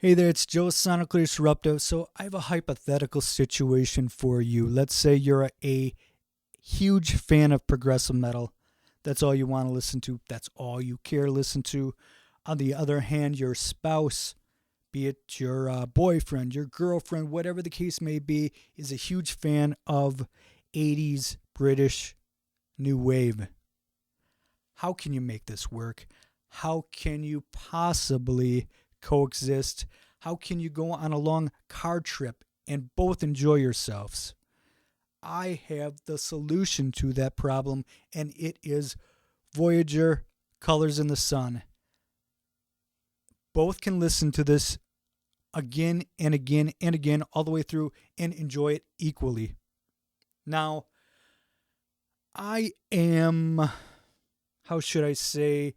Hey there, it's Joe Sonically Disruptive. So I have a hypothetical situation for you. Let's say you're a huge fan of progressive metal. That's all you want to listen to. That's all you care to listen to. On the other hand, your spouse, be it your boyfriend, your girlfriend, whatever the case may be, is a huge fan of 80s British new wave. How can you make this work? How can you possibly coexist? How can you go on a long car trip and both enjoy yourselves? I have the solution to that problem, and it is Voyager, Colors in the Sun. Both can listen to this again and again and again all the way through and enjoy it equally. Now, I am, how should I say,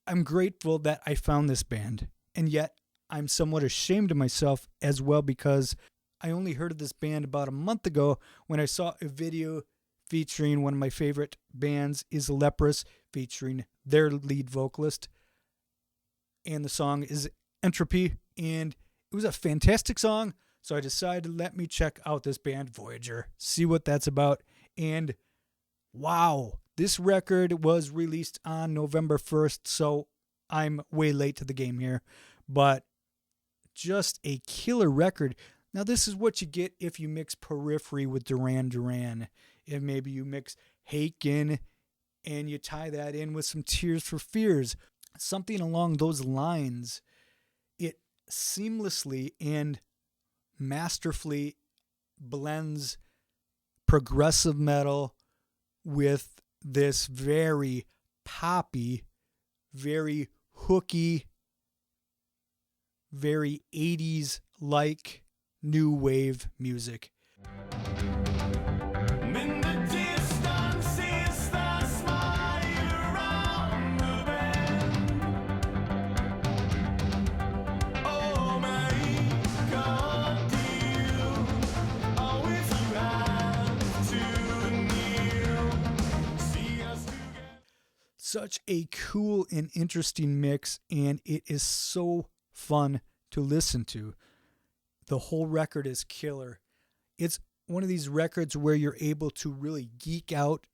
I'm grateful that I found this band, and yet I'm somewhat ashamed of myself as well because I only heard of this band about a month ago when I saw a video featuring one of my favorite bands, Is Leprous, featuring their lead vocalist, and the song is Entropy, and it was a fantastic song, so I decided let me check out this band Voyager, see what that's about, and wow, this record was released on November 1st, so I'm way late to the game here, but just a killer record. Now, this is what you get if you mix Periphery with Duran Duran. If maybe you mix Haken and you tie that in with some Tears for Fears, something along those lines, it seamlessly and masterfully blends progressive metal with this very poppy, very hooky, very 80s-like new wave music. In the distance is the smile around the bend. Oh my God, you always have to kneel. See us together. Such a cool and interesting mix, and it is so fun to listen to. The whole record is killer. It's one of these records where you're able to really geek out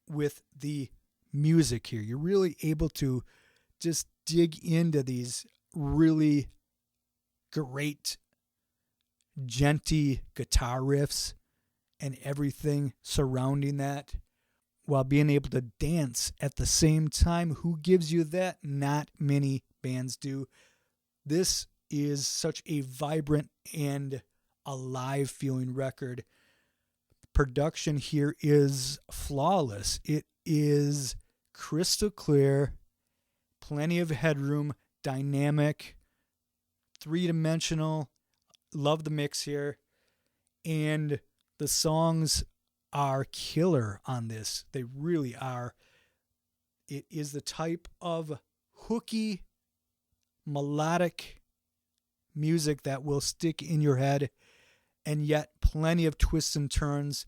with the music here. You're really able to just dig into these really great, genty guitar riffs and everything surrounding that while being able to dance at the same time. Who gives you that? Not many bands do. This is such a vibrant and alive feeling record. Production here is flawless. It is crystal clear, plenty of headroom, dynamic, three-dimensional. Love the mix here. And the songs are killer on this. They really are. It is the type of hooky, melodic music that will stick in your head, and yet plenty of twists and turns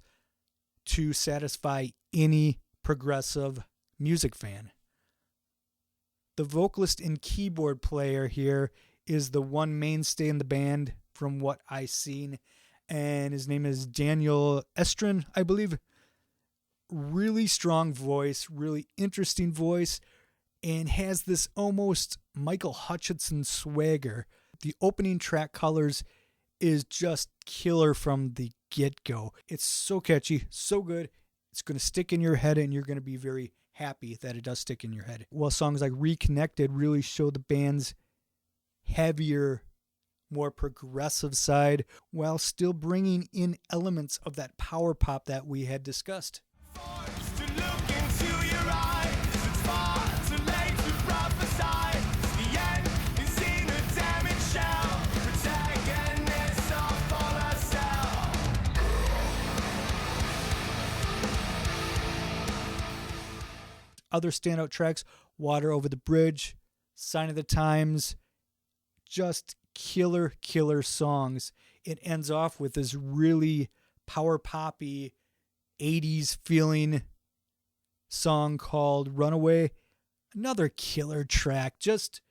to satisfy any progressive music fan. The vocalist and keyboard player here is the one mainstay in the band from what I've seen, and his name is Daniel Estrin, I believe. Really strong voice, really interesting voice, and has this almost Michael Hutchinson swagger. The opening track, Colors, is just killer from the get-go. It's so catchy, so good. It's going to stick in your head, and you're going to be very happy that it does stick in your head. While songs like Reconnected really show the band's heavier, more progressive side, while still bringing in elements of that power pop that we had discussed. Forced to look into your eyes. It's far too late to prophesy. The end is in a damaged shell. Protagonist of all ourselves. Other standout tracks, Water Over the Bridge, Sign of the Times, just killer songs. It ends off with this really power poppy 80s feeling song called Runaway. Another killer track. Just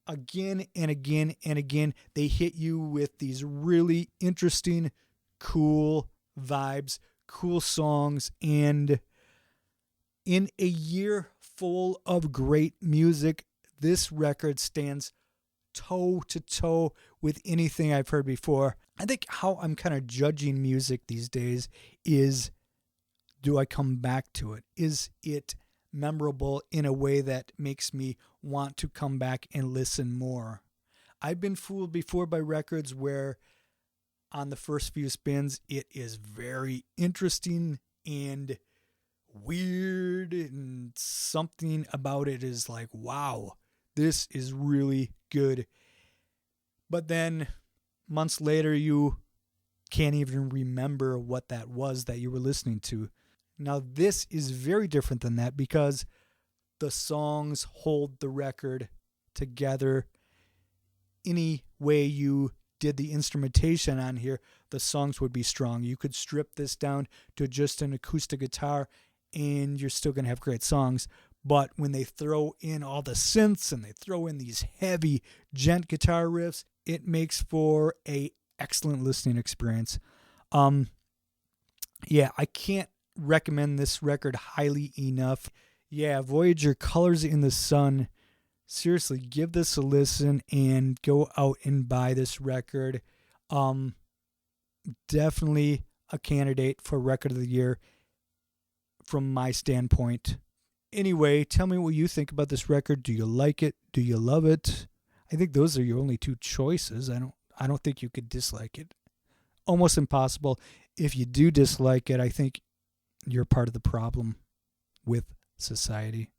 again and again and again, they hit you with these really interesting, cool vibes, cool songs, and in a year full of great music, this record stands toe to toe with anything I've heard before. I think how I'm kind of judging music these days is, do I come back to it? Is it memorable in a way that makes me want to come back and listen more? I've been fooled before by records where on the first few spins it is very interesting and weird, and something about it is like, wow, this is really good. But then months later, you can't even remember what that was that you were listening to. Now, this is very different than that because the songs hold the record together. Any way you did the instrumentation on here, the songs would be strong. You could strip this down to just an acoustic guitar and you're still going to have great songs. But when they throw in all the synths and they throw in these heavy gent guitar riffs, it makes for a excellent listening experience. Yeah, I can't recommend this record highly enough. Yeah, Voyager, Colors in the Sun. Seriously, give this a listen and go out and buy this record. Definitely a candidate for Record of the Year from my standpoint. Anyway, tell me what you think about this record. Do you like it? Do you love it? I think those are your only two choices. I don't think you could dislike it. Almost impossible. If you do dislike it, I think you're part of the problem with society.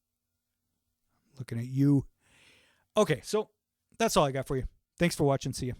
Looking at you. Okay, so that's all I got for you. Thanks for watching. See you.